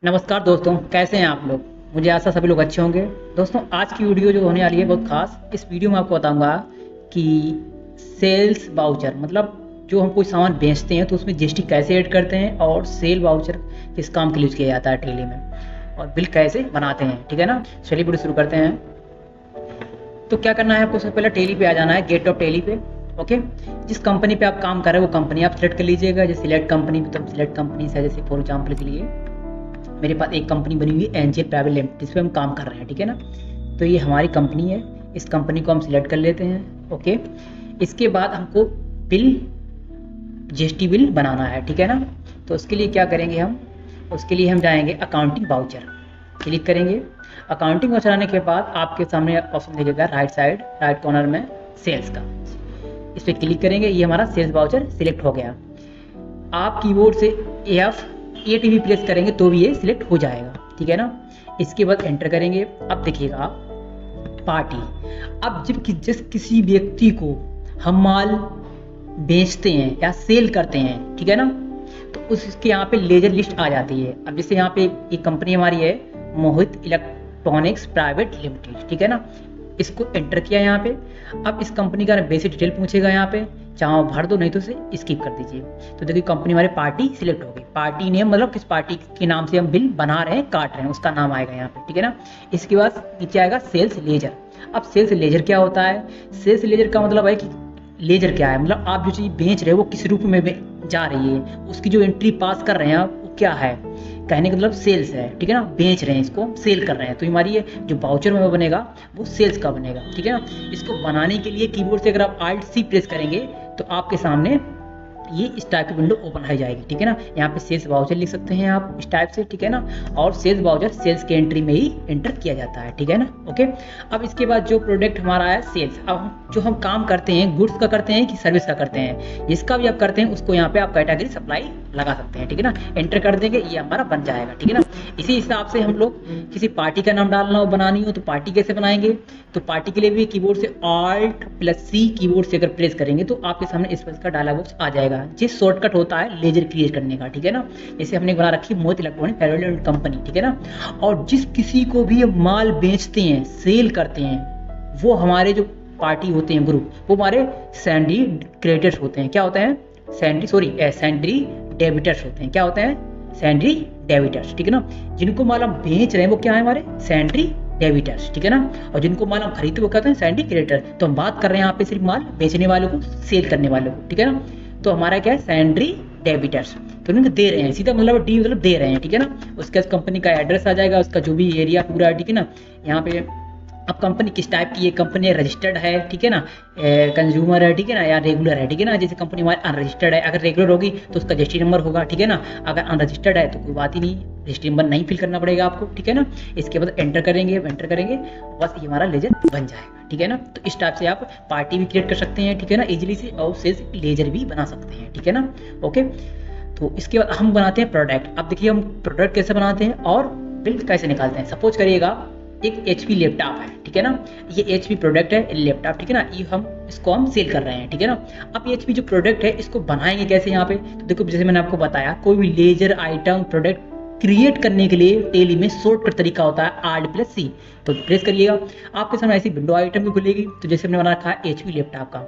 नमस्कार दोस्तों, कैसे हैं आप लोग। मुझे आशा सभी लोग अच्छे होंगे। दोस्तों, आज की वीडियो जो होने वाली है बहुत खास। इस वीडियो में आपको बताऊंगा कि सेल्स वाउचर मतलब जो हम कोई सामान बेचते हैं तो उसमें जीएसटी कैसे ऐड करते हैं और सेल वाउचर किस काम के लिए यूज़ किया जाता है ठेले में, और बिल कैसे बनाते हैं। ठीक है ना, चलिए वीडियो शुरू करते हैं। तो क्या करना है आपको, सबसे पहले टेली पे आ जाना है, गेट ऑफ टेली पे। ओके, जिस कंपनी पे आप काम कर रहे हो वो कंपनी आप सिलेक्ट कर लीजिएगा। जैसे सिलेक्ट कंपनी तो हम सिलेक्ट कंपनी है, जैसे फॉर एग्जाम्पल के लिए मेरे पास एक कंपनी बनी हुई है एनजेल प्राइवेट लिमिटेड, जिस पे हम काम कर रहे हैं। ठीक है ना, तो ये हमारी कंपनी है, इस कंपनी को हम सिलेक्ट कर लेते हैं। ओके, इसके बाद हमको बिल जीएसटी बिल बनाना है। ठीक है ना, तो उसके लिए क्या करेंगे हम, उसके लिए हम जाएंगे अकाउंटिंग वाउचर, क्लिक करेंगे। अकाउंटिंग वाउचर आने के बाद आपके सामने ऑप्शन दिखेगा राइट साइड राइट कॉर्नर में सेल्स का, इस पर क्लिक करेंगे। ये हमारा सेल्स वाउचर सिलेक्ट हो गया। आप कीबोर्ड से F8 भी प्रेस करेंगे तो भी ये सिलेक्ट हो जाएगा। ठीक है ना, इसके बाद एंटर करेंगे। अब देखिएगा पार्टी। अब जब जिस किसी व्यक्ति को हम माल बेचते हैं या सेल करते हैं, ठीक है ना, तो उसके यहाँ पे लेजर लिस्ट आ जाती है। अब जैसे यहाँ पे एक कंपनी हमारी है मोहित इलेक्ट्रॉनिक्स प्राइवेट लिमिटेड, ठीक है ना, इसको एंटर किया यहाँ पे। अब इस कंपनी का बेसिक डिटेल पूछेगा यहाँ पे, चाहो भर दो नहीं तो उसे स्किप कर दीजिए। तो देखिए कंपनी हमारे पार्टी सिलेक्ट हो गई। पार्टी नेम मतलब किस पार्टी के नाम से हम बिल बना रहे हैं काट रहे हैं उसका नाम आएगा यहाँ पे। ठीक है ना, इसके बाद नीचे आएगा सेल्स लेजर। अब सेल्स लेजर क्या होता है, सेल्स लेजर का मतलब है कि लेजर क्या है, मतलब आप जो चीज़ बेच रहे हो वो किस रूप में जा रही है, उसकी जो एंट्री पास कर रहे हैं आप वो क्या है, कहने का मतलब सेल्स है। ठीक है ना, बेच रहे हैं इसको, सेल कर रहे हैं, तो हमारी ये जो वाउचर में बनेगा वो सेल्स का बनेगा। ठीक है ना, इसको बनाने के लिए कीबोर्ड से अगर आप Alt+C प्रेस करेंगे तो आपके सामने ये इस टाइप की विंडो ओपन हो जाएगी। ठीक है ना, यहाँ पे सेल्स वाउचर लिख सकते हैं आप इस टाइप से। ठीक है ना, और सेल्स वाउचर सेल्स के एंट्री में ही एंटर किया जाता है। ठीक है ना, ओके। अब इसके बाद जो प्रोडक्ट हमारा है सेल्स, अब जो हम काम करते हैं गुड्स का करते हैं कि सर्विस का करते हैं, जिसका भी आप करते हैं उसको यहाँ पे आप कैटेगरी सप्लाई लगा सकते हैं। ठीक है ना, एंटर कर देंगे, ये हमारा बन जाएगा। ठीक है ना, इसी हिसाब से हम लोग किसी पार्टी का नाम डालना हो बनानी हो तो पार्टी कैसे बनाएंगे, तो पार्टी के लिए भी कीबोर्ड से Alt+C कीबोर्ड से अगर प्रेस करेंगे तो आपके सामने इस का डायलॉग बॉक्स आ जाएगा, जिस शॉर्टकट होता है लेजर क्रिएट करने का। ठीक है ना, जैसे हमने बना रखी मोहित इलेक्ट्रॉनिक प्राइवेट लिमिटेड कंपनी। ठीक है ना, और जिस किसी को भी माल बेचते हैं सेल करते हैं वो हमारे जो पार्टी होते हैं ग्रुप, वो हमारे सैंडी क्रेडिटर्स होते हैं। क्या होते हैं, सैंडी डेबिटर्स होते हैं। क्या होते हैं, सैंडी डेबिटर्स। ठीक है ना, जिनको माल हम बेच रहे हैं वो क्या है, हमारे सैंडी डेबिटर्स। ठीक है ना, और जिनको माल हम खरीदते वो कहते हैं सैंडी क्रेडिटर। तो हम बात कर रहे हैं यहाँ पे सिर्फ माल बेचने वालों को, सेल करने वालों को। ठीक है ना, तो हमारा क्या है सैंडी डेबिटर्स, तो उनको दे रहे हैं सीधा, मतलब डी मतलब दे रहे हैं। ठीक है ना, उसके बाद कंपनी का एड्रेस आ जाएगा, उसका जो भी एरिया पूरा। ठीक है ना, यहाँ पे अब कंपनी किस टाइप की है, कंपनी रजिस्टर्ड है, ठीक है ना, कंज्यूमर है, ठीक है ना, या रेगुलर है। ठीक है ना, जैसे कंपनी हमारी अनरजिस्टर्ड है, अगर रेगुलर होगी तो उसका जीएसटी नंबर होगा। ठीक है ना, अगर अनरजिस्टर्ड है तो कोई बात ही नहीं, रजिस्ट्री नंबर नहीं फिल करना पड़ेगा आपको। ठीक है ना, इसके बाद एंटर करेंगे बस ये हमारा लेजर बन जाएगा। ठीक है ना, तो इस टाइप से आप पार्टी भी क्रिएट कर सकते हैं। ठीक है ना, इजीली से, और सेल्स लेजर भी बना सकते हैं। ठीक है ना, ओके। तो इसके बाद हम बनाते हैं प्रोडक्ट। अब देखिए हम प्रोडक्ट कैसे बनाते हैं और बिल कैसे निकालते हैं। सपोज करिएगा एक HP लैपटॉप है। ठीक है ना, ये HP प्रोडक्ट है लैपटॉप। ठीक है ना, ये इसको हम सेल कर रहे हैं। ठीक है ना, अब ये HP जो प्रोडक्ट है इसको बनाएंगे कैसे यहाँ पे, तो देखो जैसे मैंने आपको बताया कोई भी लेजर आइटम प्रोडक्ट क्रिएट करने के लिए टेली में शॉर्टकट तरीका होता है Alt+C। तो प्रेस करिएगा, आपके सामने ऐसी विंडो आइटम भी खुलेगी। तो जैसे हमने बना रखा है HP लैपटॉप का,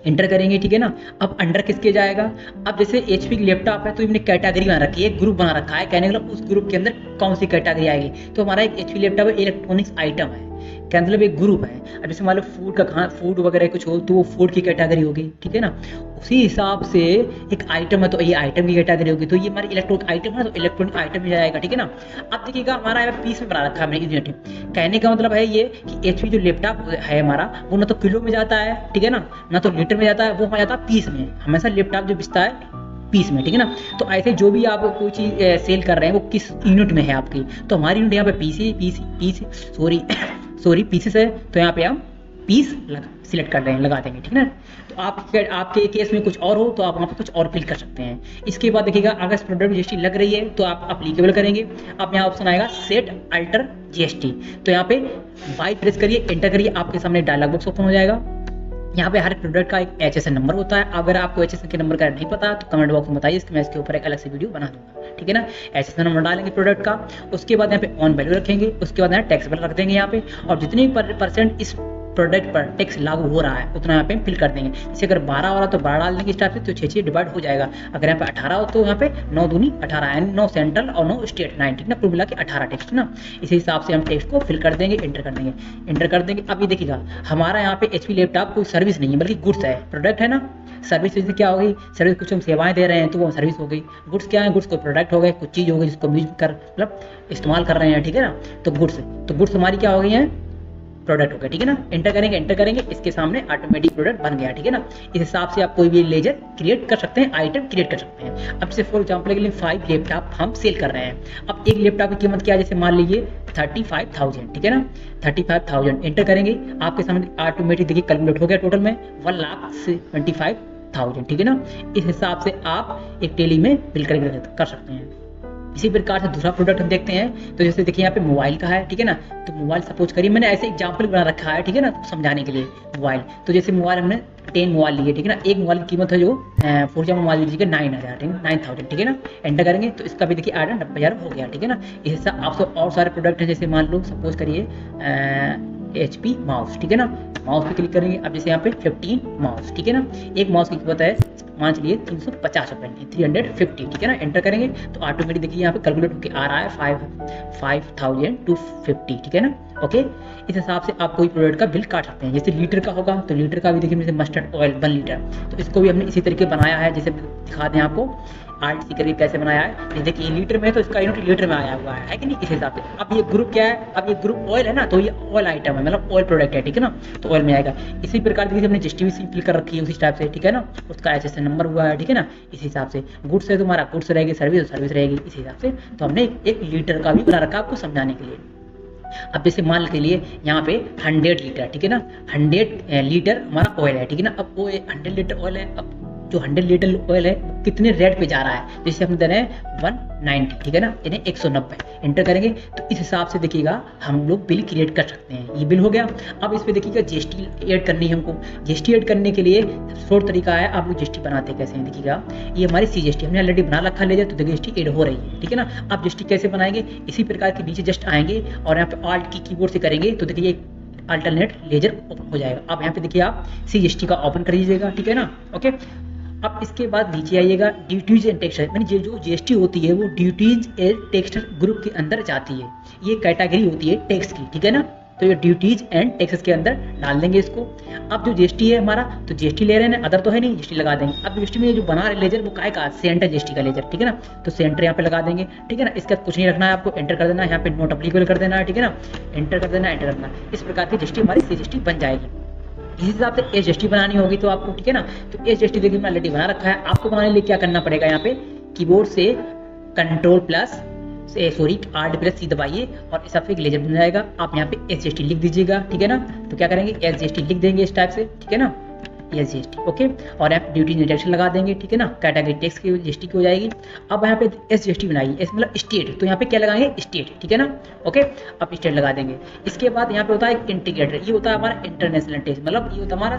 एंटर करेंगे। ठीक है ना, अब अंडर किसके जाएगा, अब जैसे HP की लैपटॉप है तो हमने कैटेगरी बना रखी है, ग्रुप बना रखा है, कहने का मतलब उस ग्रुप के अंदर कौन सी कैटेगरी आएगी। तो हमारा एक HP लैपटॉप है इलेक्ट्रॉनिक्स आइटम है, क्या मतलब एक ग्रुप है। अब जैसे मान लो फूड का खाना, फूड वगैरह कुछ हो तो वो फूड की कैटेगरी होगी। ठीक है ना, उसी हिसाब से एक आइटम है तो ये आइटम की कैटेगरी होगी, तो ये हमारी इलेक्ट्रॉनिक आइटम है तो इलेक्ट्रॉनिक आइटम में जाएगा। ठीक है ना, अब देखिएगा हमारा पीस में बना रखा है हमने, कहने का मतलब है ये कि HP जो लैपटॉप है हमारा वो ना तो किलो में जाता है, ठीक है ना तो लीटर में जाता है, वो हमारा जाता है पीस में। हमेशा लैपटॉप जो बिकता है पीस में। ठीक है ना, तो ऐसे जो भी आप कोई चीज़ सेल कर रहे हैं वो किस यूनिट में है आपकी, तो हमारी यूनिट यहाँ पे पीसेस है, तो यहाँ पे हम पीस सिलेक्ट कर रहे हैं, लगा देंगे। ठीक है ना, तो आपके केस में कुछ और हो तो आप वहाँ पे कुछ और फिल कर सकते हैं। इसके बाद देखिएगा अगर इस प्रोडक्ट जीएसटी लग रही है तो आप अप्लीकेबल करेंगे। अब यहाँ ऑप्शन आएगा सेट अल्टर जीएसटी, तो यहाँ पे बाई प्रेस करिए, एंटर करिए, आपके सामने डायलॉग बॉक्स ओपन हो जाएगा। यहाँ पे हर प्रोडक्ट का एक HSN नंबर होता है। अगर आपको HSN के नंबर का नहीं पता तो कमेंट बॉक्स में बताइए, मैं इसके ऊपर एक अलग से वीडियो बना दूंगा, ठीक है ना। HSN नंबर डालेंगे प्रोडक्ट का, उसके बाद यहाँ पे ऑन वैल्यू रखेंगे, उसके बाद यहाँ टैक्सेबल रख देंगे यहाँ पे, और जितनी % इस प्रोडक्ट पर टैक्स लागू हो रहा है उतना यहाँ पे फिल कर देंगे। जैसे अगर 12 वाला तो 12 डाल देंगे इस टाइप से, तो 6 डिवाइड हो जाएगा। अगर यहाँ पे 18 हो तो यहाँ पे 9 दूनी 18, यानी 9 सेंट्रल और 9 स्टेट 9, ठीक ना, कुल मिला के 18 टेक्स्ट ना। इसी हिसाब से हम टेक्स्ट को फिल कर देंगे, एंटर कर देंगे। अब ये देखिएगा हमारा यहाँ पे HP लैपटॉप कोई सर्विस नहीं है बल्कि गुड्स है, प्रोडक्ट है ना। सर्विस जैसे क्या हो गई, सर्विस कुछ हम सेवाएं दे रहे हैं तो वो सर्विस हो गई। गुड्स क्या है, गुड्स कोई प्रोडक्ट हो गए, कुछ चीज़ हो गई जिसको यूज कर मतलब इस्तेमाल कर रहे हैं, ठीक है ना। तो गुड्स हमारी क्या हो गई है, प्रोडक्ट हो गया, ठीक है ना। एंटर करेंगे, इसके सामने ऑटोमेटिक प्रोडक्ट बन गया, ठीक है ना। इस हिसाब से आप कोई भी लेजर क्रिएट कर सकते हैं, आइटम क्रिएट कर सकते हैं। अब से फॉर एग्जांपल के लिए 5 लैपटॉप हम सेल कर रहे हैं। अब एक लैपटॉप की कीमत क्या है, जैसे मान लीजिए 35,000, ठीक है ना, 35,000 एंटर करेंगे, आपके सामने ऑटोमेटिक देखिए कैलकुलेट हो गया, टोटल में 1,25,000, ठीक है ना। इस हिसाब से आप एक टेली में बिल कर सकते हैं। इसी प्रकार से दूसरा प्रोडक्ट हम देखते हैं, तो जैसे देखिए यहाँ पे मोबाइल का है, ठीक है ना। तो मोबाइल सपोज करिए, मैंने ऐसे एग्जांपल बना रखा है, ठीक है ना, समझाने के लिए मोबाइल। तो जैसे मोबाइल हमने 10 मोबाइल लिए, ठीक है ना। एक मोबाइल की कीमत है जो 4G मोबाइल लीजिएगा 9,000, ठीक है ना। एंटर करेंगे तो इसका भी देखिए आइटम 90,000 हो गया, ठीक है ना। इस हिसाब आपसे और सारे प्रोडक्ट हैं, जैसे मान लो सपोज करिए HP माउस, ठीक है ना। माउस पे क्लिक करेंगे, अब जैसे यहाँ पे 15 माउस, ठीक है ना। एक माउस की कीमत है मान चलिए 350 रुपए की, 350, ठीक है ना। एंटर करेंगे तो ऑटोमेटिक देखिए यहाँ पे कैलकुलेट होकर आ रहा है 5,250, ठीक है ना। ओके, इस हिसाब से आप कोई प्रोडक्ट का बिल काट सकते हैं। जैसे लीटर का होगा तो लीटर का भी देखिए, जैसे मस्टर्ड ऑयल 1 लीटर, तो इसको भी हमने इसी तरीके बनाया है, जैसे दिखा दें आपको आर्ट करके कैसे बनाया है। देखिए लीटर में तो इसका यूनिट लीटर में आया हुआ है कि नहीं, इस हिसाब से। अब ये ग्रुप क्या है, अब ये ग्रुप ऑयल है ना, तो ये ऑयल आइटम है, मतलब ऑयल प्रोडक्ट है, ठीक है ना, तो ऑयल में आएगा। इसी प्रकार देखिए हमने जिस्टिविटी फिल कर रखी है उसी टाइप से, ठीक है ना, उसका HSN नंबर हुआ है, ठीक है ना। इस हिसाब से गुड्स है तो हमारा गुड्स रहेगी, सर्विस रहेगी, इस हिसाब से। तो हमने एक लीटर का भी बना रखा आपको समझाने के लिए। अब जैसे मान के लिए यहाँ पे 100 लीटर, ठीक है ना, 100 लीटर हमारा ऑयल है, ठीक है ना। अब वो 100 लीटर ऑयल है, अब जो 100 लीटर ऑयल है वो कितने रेट पे जा रहा है, जैसे हम दे रहे हैं 190, ठीक है ना, यानी 190। एंटर करेंगे तो इस हिसाब से देखिएगा हम लोग बिल क्रिएट कर सकते हैं। ये बिल हो गया। अब इस पे देखिएगा GST ऐड करनी है हमको। GST ऐड करने के लिए शॉर्ट तरीका है, आप लोग GST बनाते कैसे हैं देखिएगा। ये हमारी CGST हमने ऑलरेडी बना रखा लेजर, तो GST ऐड हो रही है, ठीक है ना। आप GST कैसे बनाएंगे, इसी प्रकार के नीचे जस्ट आएंगे और यहाँ पे ऑल्ट की कीबोर्ड से करेंगे तो देखिए अल्टरनेट लेजर ओपन हो जाएगा। अब यहाँ पे देखिए आप CGST का ओपन कर लीजिएगा, ठीक है ना। ओके, अब इसके बाद नीचे आइएगा ड्यूटीज एंड टैक्स, यानी जो GST होती है वो ड्यूटीज एंड टैक्स ग्रुप के अंदर जाती है। ये कैटेगरी होती है टैक्स की, ठीक है ना। तो ये ड्यूटीज एंड टैक्सेस के अंदर डाल देंगे इसको। अब जो GST है हमारा, तो GST ले रहे हैं, अदर तो है नहीं, GST लगा देंगे। अब GST में जो बना रहे लेजर वो काय का, सेंटर GST का लेजर, ठीक है ना, तो सेंटर यहाँ पे लगा देंगे, ठीक है ना। इसका कुछ नहीं रखना है आपको, एंटर कर देना है, यहाँ पे नोट अप्लीकेबल कर देना है, ठीक है ना, एंटर कर देना, एंटर करना। इस प्रकार की GST हमारी CGST बन जाएगी। इस हिसाब से HST बनानी होगी तो आपको, ठीक है ना। तो HST देखिए मैंने ऑलरेडी बना रखा है। आपको बनाने के लिए क्या करना पड़ेगा, यहाँ पे कीबोर्ड से Alt+C दबाइए और इस हिसाब से एक लेजर बन जाएगा। आप यहाँ पे SGST लिख दीजिएगा, ठीक है ना। तो क्या करेंगे, SGST लिख देंगे इस टाइप से, ठीक है ना, SGST, ओके। और यहाँ पे ड्यूटी इंडेक्शन लगा देंगे, ठीक है ना, कैटेगरी टैक्स की GST की हो जाएगी। अब यहाँ पे SGST बनाइए, एस मतलब स्टेट, तो यहाँ पे क्या लगाएंगे, स्टेट, ठीक है ना, ओके। अब स्टेट लगा देंगे। इसके बाद यहाँ पे होता है एक इंटीग्रेटर, ये होता है हमारा इंटरनेशनल टैक्स, मतलब ये होता है हमारा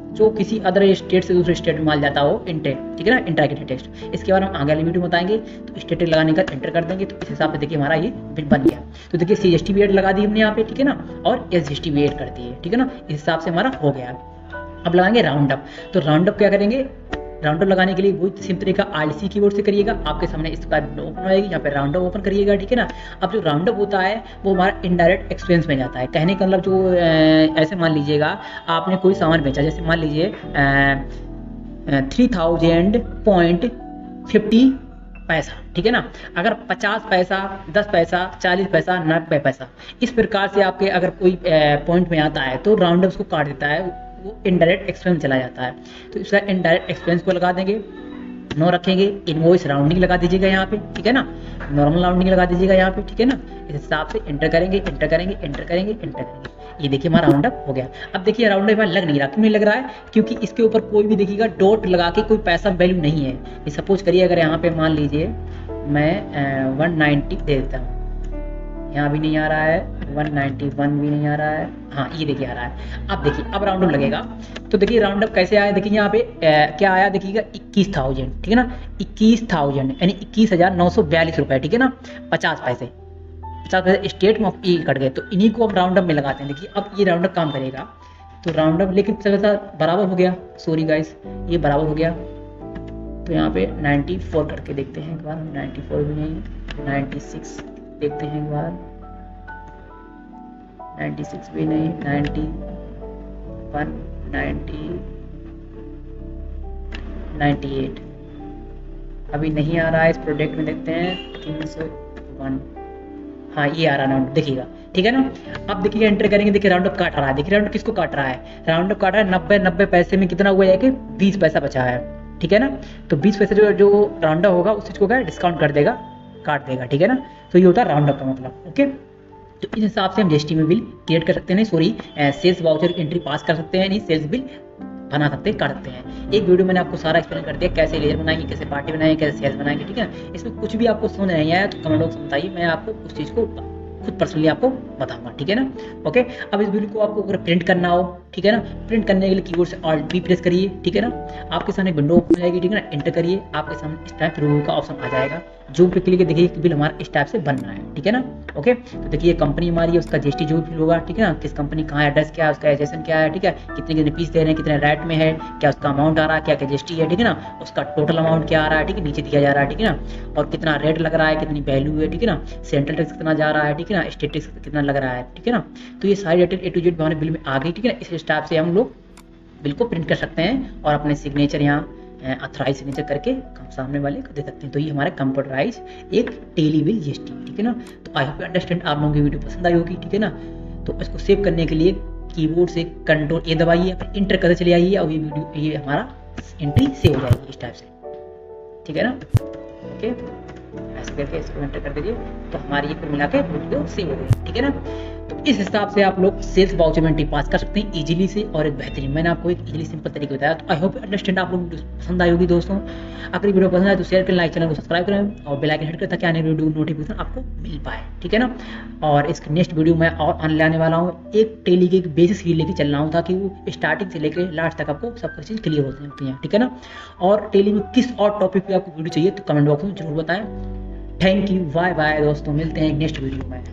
जो किसी अदर स्टेट से दूसरे स्टेट में माल जाता हो, इंटेट, ठीक है ना, इंट्रागेटेड टेक्स्ट। इसके बाद हम आगे वाली वीडियो में बताएंगे। तो स्टेट लगाने का एंटर कर देंगे, तो इस हिसाब से देखिए हमारा ये बिल बन गया। तो देखिए CGST भी ऐड लगा दी हमने यहाँ पे, ठीक है ना, और SGST भी ऐड कर दी है, ठीक है ना। इस हिसाब से हमारा हो गया। अब लगाएंगे राउंड अप। तो राउंड अप क्या करेंगे, राउंड अप लगाने के लिए वही सेम तरीका Alt+C कीबोर्ड से करिएगा, आपके सामने इसका ओपन होएगी, यहाँ पे राउंड अप ओपन करिएगा, ठीक है ना। अब जो राउंड अप होता है वो हमारा इनडायरेक्ट एक्सपेंस में जाता है। कहने का मतलब जो ऐसे मान लीजिएगा आपने कोई सामान बेचा, जैसे मान लीजिए 3000.50 पैसा, ठीक है ना। अगर 50 पैसा, 10 पैसा, 40 पैसा, 90 पैसा, इस प्रकार से आपके अगर कोई पॉइंट में आता है तो राउंड अप उसको काट देता है, वो इनडायरेक्ट एक्सपेंस चला जाता है। तो इसका इनडायरेक्ट एक्सपेंस को लगा देंगे, नो रखेंगे, इनवॉइस राउंडिंग लगा दीजिएगा यहाँ पे, ठीक है ना, नॉर्मल राउंडिंग लगा दीजिएगा यहाँ पे, ठीक है ना। इस हिसाब से एंटर करेंगे, एंटर करेंगे, एंटर करेंगे, एंटर करेंगे। ये देखिए हमारा राउंड अप हो गया। अब देखिए राउंड अप लग नहीं रहा, क्यों नहीं लग रहा है, क्योंकि इसके ऊपर कोई भी देखिएगा डॉट लगा के कोई पैसा वैल्यू नहीं है। ये सपोज करिए अगर यहाँ पे मान लीजिए मैं 190 दे देता हूँ, यहाँ भी नहीं आ रहा है, 191 भी नहीं आ रहा है, हाँ ये देखिए आ रहा है। अब देखिए अब राउंड अप लगेगा, तो देखिए राउंड अप कैसे आया, देखिए यहाँ पे क्या आया देखिएगा 21,000, ठीक है ना, 21,000 यानी 21,942 रुपये, ठीक है ना, 50 पैसे स्टेट में ई कट गए, तो इन्हीं को अब राउंड अप में लगाते हैं। देखिए अब ये राउंड अप काम करेगा, तो राउंड अप लेकिन बराबर हो गया, सॉरी गाइस ये बराबर हो गया, तो यहाँ पे 94 करके देखते हैं एक बार, 94 भी नहीं, 96 देखते हैं एक बार, 96 भी नहीं, 91, 98 अभी नहीं आ रहा है। इस प्रोडक्ट में देखते हैं 301, हाँ ये आ रहा है राउंड, देखिएगा ठीक है ना। अब देखिए एंटर करेंगे, देखिए राउंड अप काट रहा है, देखिए राउंड किसको काट रहा है, राउंड अप काट रहा है 90 पैसे में कितना हुआ है कि 20 पैसा बचा है, ठीक है ना। तो 20 पैसे जो राउंड अप होगा उस चीज को क्या डिस्काउंट कर देगा, काट देगा, ठीक है ना। तो ये होता है राउंड अप का मतलब, ओके। तो इस हिसाब से हम जीएसटी में बिल क्रिएट कर सकते हैं, sorry sales voucher entry pass कर सकते हैं, नहीं सेल्स बिल बना सकते हैं, कर सकते हैं। एक वीडियो मैंने आपको सारा एक्सप्लेन कर दिया, कैसे लेयर बनाएंगे, कैसे पार्टी बनाएंगे, कैसे सेल्स बनाएंगे, ठीक है। इसमें कुछ भी आपको समझ नहीं आया तो कमेंट बॉक्स में बताइए, मैं आपको उस चीज़ को खुद पर्सनली आपको बताऊंगा, ठीक है ना, ओके। अब इस वीडियो को आपको अगर प्रिंट करना हो, ठीक है ना, प्रिंट करने के लिए कीबोर्ड से Alt V प्रेस करिए, ठीक है ना, आपके सामने विंडो ओपन हो जाएगी, ठीक है ना, एंटर करिए, आपके सामने इस टाइप रिव्यू का ऑप्शन आ जाएगा, जो पे क्लिक देखिए कि बिल हमारा इस टाइप से बन रहा है, ठीक है ना, ओके। तो देखिए कंपनी हमारी है, उसका जीएसटी जो भी होगा, ठीक है ना, किस कंपनी कहाँ एड्रेस क्या है, उसका एजेसन क्या है, ठीक है, कितने पीस दे रहे हैं, कितने रेट में है, क्या उसका अमाउंट आ रहा है, क्या क्या जीएसटी है, ठीक है ना, उसका टोटल अमाउंट क्या आ रहा है, ठीक है, नीचे दिया जा रहा है, ठीक है ना, और कितना रेट लग रहा है, कितनी वैल्यू है, ठीक है ना, सेंट्रल टैक्स कितना जा रहा है, ठीक है ना, स्टेट टैक्स कितना लग रहा है, ठीक है ना। तो ये सारी डिटेल ए टू जेड हमारे बिल में आ गई, ठीक है ना। इस टाइप से हम लोग बिल को प्रिंट कर सकते हैं और अपने सिग्नेचर यहाँ अथराइज सिग्नेचर करके सामने वाले को दे सकते हैं। तो ये हमारा कंप्यूटराइज एक टेली बिल जीएसटी, ठीक है ना। तो आई होप अंडरस्टैंड आप लोगों की वीडियो पसंद आई होगी, ठीक है ना। तो इसको सेव करने के लिए कीबोर्ड से Ctrl A दबाइए, फिर इंटर करते चले आइए और ये हमारा एंट्री सेव हो जाएगी इस टाइप से, ठीक है ना, ओके। ऐसे करके इसको एंटर कर दीजिए, तो हमारी ये कुल मिला के वीडियो सेव हो गई, ठीक है ना। तो इस हिसाब से आप लोग सेल्स वाउचर में एंट्री पास कर सकते हैं इजीली से और एक बेहतरीन, मैंने आपको एक इजीली सिंपल तरीके बताया। तो आई होप अंडरस्टैंड आप लोग पसंद आई होगी दोस्तों। अगर वीडियो पसंद आए तो शेयर करें, लाइक चैनल को सब्सक्राइब करें और बेल आइकन हिट करें ताकि आने वीडियो नोटिफिकेशन आपको मिल पाए, ठीक है ना। और इसके नेक्स्ट वीडियो में और आने लाने वाला हूँ, एक टेली की एक बेसिक सीरीज लेके चल रहा हूँ ताकि वो स्टार्टिंग से लेकर लास्ट तक आपको सब चीज़ क्लियर होती हैं, ठीक है ना। और टेली में किस और टॉपिक पे आपको वीडियो चाहिए तो कमेंट बॉक्स में जरूर बताएं। थैंक यू, बाय बाय दोस्तों, मिलते हैं नेक्स्ट वीडियो में।